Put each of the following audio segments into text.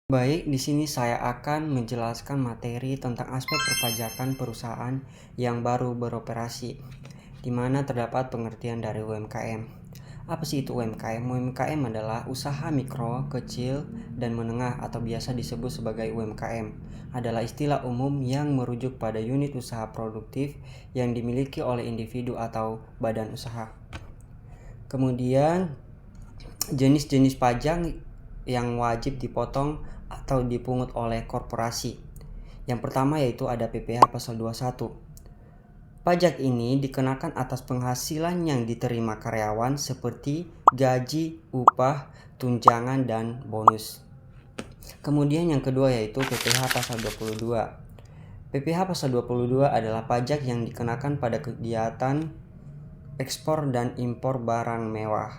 Baik, di sini saya akan menjelaskan materi tentang aspek perpajakan perusahaan yang baru beroperasi, di mana terdapat pengertian dari UMKM. Apa sih itu UMKM? UMKM adalah usaha mikro, kecil, dan menengah atau biasa disebut sebagai UMKM. Adalah istilah umum yang merujuk pada unit usaha produktif yang dimiliki oleh individu atau badan usaha. Kemudian, jenis-jenis pajak yang wajib dipotong atau dipungut oleh korporasi. Yang pertama yaitu ada PPh pasal 21. Pajak ini dikenakan atas penghasilan yang diterima karyawan seperti gaji, upah, tunjangan, dan bonus. Kemudian yang kedua yaitu PPh pasal 22. PPh pasal 22 adalah pajak yang dikenakan pada kegiatan ekspor dan impor barang mewah.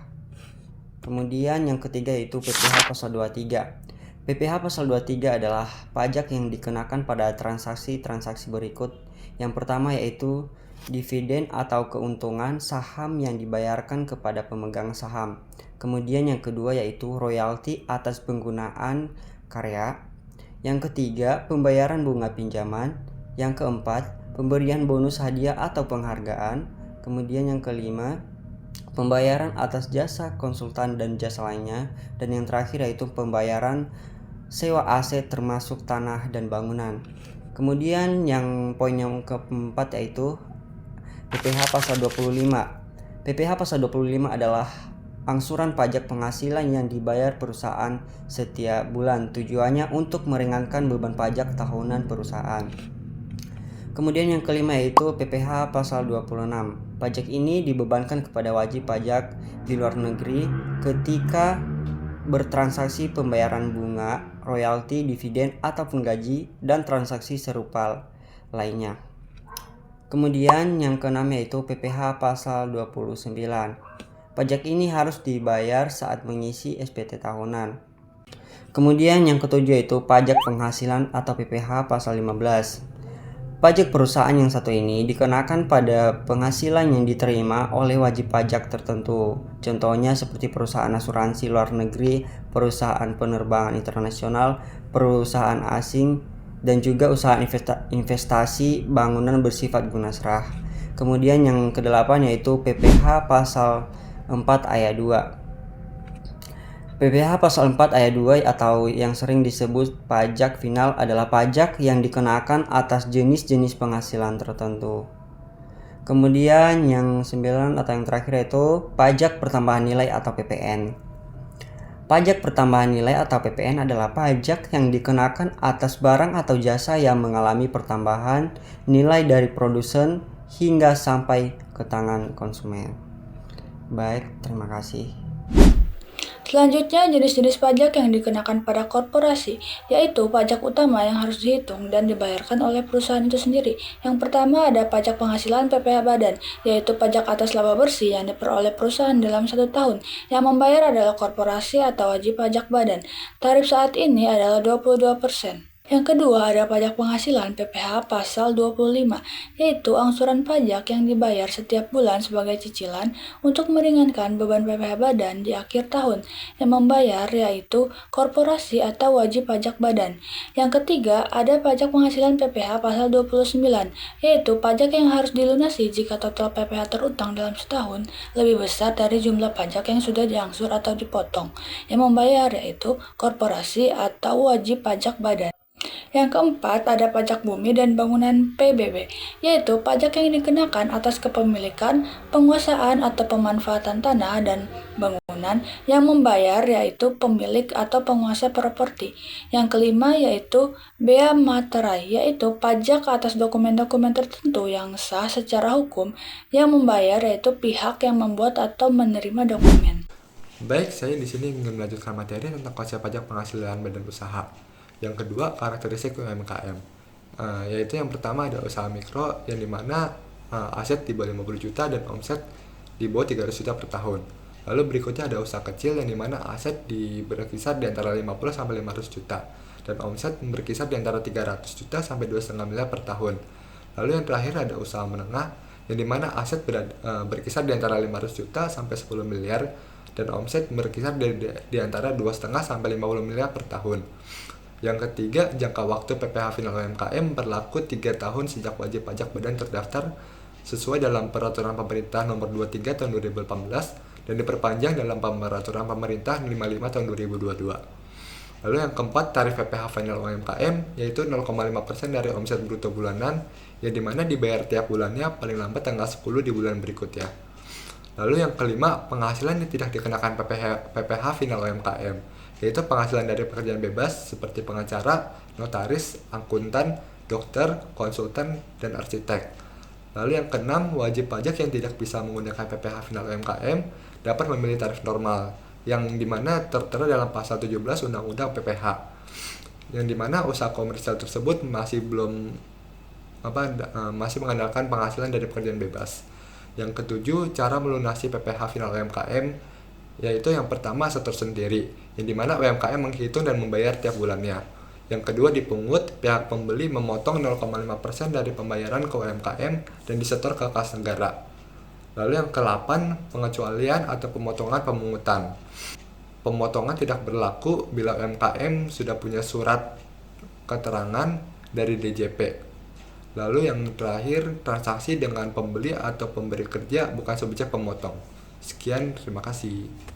Kemudian yang ketiga yaitu PPh pasal 23. PPh pasal 23 adalah pajak yang dikenakan pada transaksi-transaksi berikut. Yang pertama yaitu dividen atau keuntungan saham yang dibayarkan kepada pemegang saham. Kemudian yang kedua yaitu royalti atas penggunaan karya. Yang ketiga, pembayaran bunga pinjaman. Yang keempat, pemberian bonus hadiah atau penghargaan. Kemudian yang kelima, pembayaran atas jasa konsultan dan jasa lainnya. Dan yang terakhir yaitu pembayaran sewa aset termasuk tanah dan bangunan. Kemudian yang poin yang keempat yaitu PPh pasal 25. PPh pasal 25 adalah angsuran pajak penghasilan yang dibayar perusahaan setiap bulan. Tujuannya untuk meringankan beban pajak tahunan perusahaan. Kemudian yang kelima yaitu PPh pasal 26. Pajak ini dibebankan kepada wajib pajak di luar negeri ketika bertransaksi pembayaran bunga, royalti, dividen, ataupun gaji, dan transaksi serupa lainnya. Kemudian yang keenam yaitu PPh pasal 29. Pajak ini harus dibayar saat mengisi SPT tahunan. Kemudian yang ketujuh yaitu pajak penghasilan atau PPh pasal 15. Pajak perusahaan yang satu ini dikenakan pada penghasilan yang diterima oleh wajib pajak tertentu. Contohnya seperti perusahaan asuransi luar negeri, perusahaan penerbangan internasional, perusahaan asing, dan juga usaha investasi bangunan bersifat guna serah. Kemudian yang kedelapan yaitu PPh pasal 4 ayat 2. PPh pasal 4 ayat 2 atau yang sering disebut pajak final adalah pajak yang dikenakan atas jenis-jenis penghasilan tertentu. Kemudian yang 9 atau yang terakhir yaitu pajak pertambahan nilai atau PPN. Pajak pertambahan nilai atau PPN adalah pajak yang dikenakan atas barang atau jasa yang mengalami pertambahan nilai dari produsen hingga sampai ke tangan konsumen. Baik, terima kasih. Selanjutnya, jenis-jenis pajak yang dikenakan pada korporasi, yaitu pajak utama yang harus dihitung dan dibayarkan oleh perusahaan itu sendiri. Yang pertama ada pajak penghasilan PPh badan, yaitu pajak atas laba bersih yang diperoleh perusahaan dalam 1 tahun. Yang membayar adalah korporasi atau wajib pajak badan. Tarif saat ini adalah 22%. Yang kedua ada pajak penghasilan PPh pasal 25, yaitu angsuran pajak yang dibayar setiap bulan sebagai cicilan untuk meringankan beban PPh badan di akhir tahun. Yang membayar yaitu korporasi atau wajib pajak badan. Yang ketiga ada pajak penghasilan PPh pasal 29, yaitu pajak yang harus dilunasi jika total PPh terutang dalam setahun lebih besar dari jumlah pajak yang sudah diangsur atau dipotong. Yang membayar yaitu korporasi atau wajib pajak badan. Yang keempat ada pajak bumi dan bangunan PBB, yaitu pajak yang dikenakan atas kepemilikan, penguasaan atau pemanfaatan tanah dan bangunan. Yang membayar yaitu pemilik atau penguasa properti. Yang kelima yaitu bea materai, yaitu pajak atas dokumen-dokumen tertentu yang sah secara hukum. Yang membayar yaitu pihak yang membuat atau menerima dokumen. Baik, saya di sini ingin melanjutkan materi tentang konsep pajak penghasilan badan usaha. Yang kedua, karakteristik UMKM, yaitu yang pertama ada usaha mikro yang dimana aset di bawah 50 juta dan omset di bawah 300 juta per tahun. Lalu berikutnya ada usaha kecil yang dimana aset berkisar di antara 50 sampai 500 juta dan omset berkisar di antara 300 juta sampai 2,5 miliar per tahun. Lalu yang terakhir ada usaha menengah yang dimana aset berkisar di antara 500 juta sampai 10 miliar dan omset berkisar di antara 2,5 sampai 50 miliar per tahun. Yang ketiga, jangka waktu PPh final UMKM berlaku 3 tahun sejak wajib pajak badan terdaftar sesuai dalam Peraturan Pemerintah Nomor 23 Tahun 2018 dan diperpanjang dalam Peraturan Pemerintah 55 Tahun 2022. Lalu yang keempat, tarif PPh final UMKM yaitu 0,5% dari omset bruto bulanan yang dimana dibayar tiap bulannya paling lambat tanggal 10 di bulan berikutnya. Lalu yang kelima, penghasilan yang tidak dikenakan PPh final UMKM, yaitu penghasilan dari pekerjaan bebas seperti pengacara, notaris, akuntan, dokter, konsultan, dan arsitek. Lalu yang keenam, wajib pajak yang tidak bisa menggunakan PPh final UMKM dapat memilih tarif normal, yang dimana tertera dalam pasal 17 Undang-Undang PPh, yang dimana usaha komersial tersebut masih mengandalkan penghasilan dari pekerjaan bebas. Yang ketujuh, cara melunasi PPh final UMKM, yaitu yang pertama setor sendiri, yang dimana UMKM menghitung dan membayar tiap bulannya. Yang kedua, dipungut, pihak pembeli memotong 0,5% dari pembayaran ke UMKM dan disetor ke kas negara. Lalu yang ke-8, pengecualian atau pemotongan pemungutan. Pemotongan tidak berlaku bila UMKM sudah punya surat keterangan dari DJP. Lalu yang terakhir, transaksi dengan pembeli atau pemberi kerja bukan subjek pemotong. Sekian, terima kasih.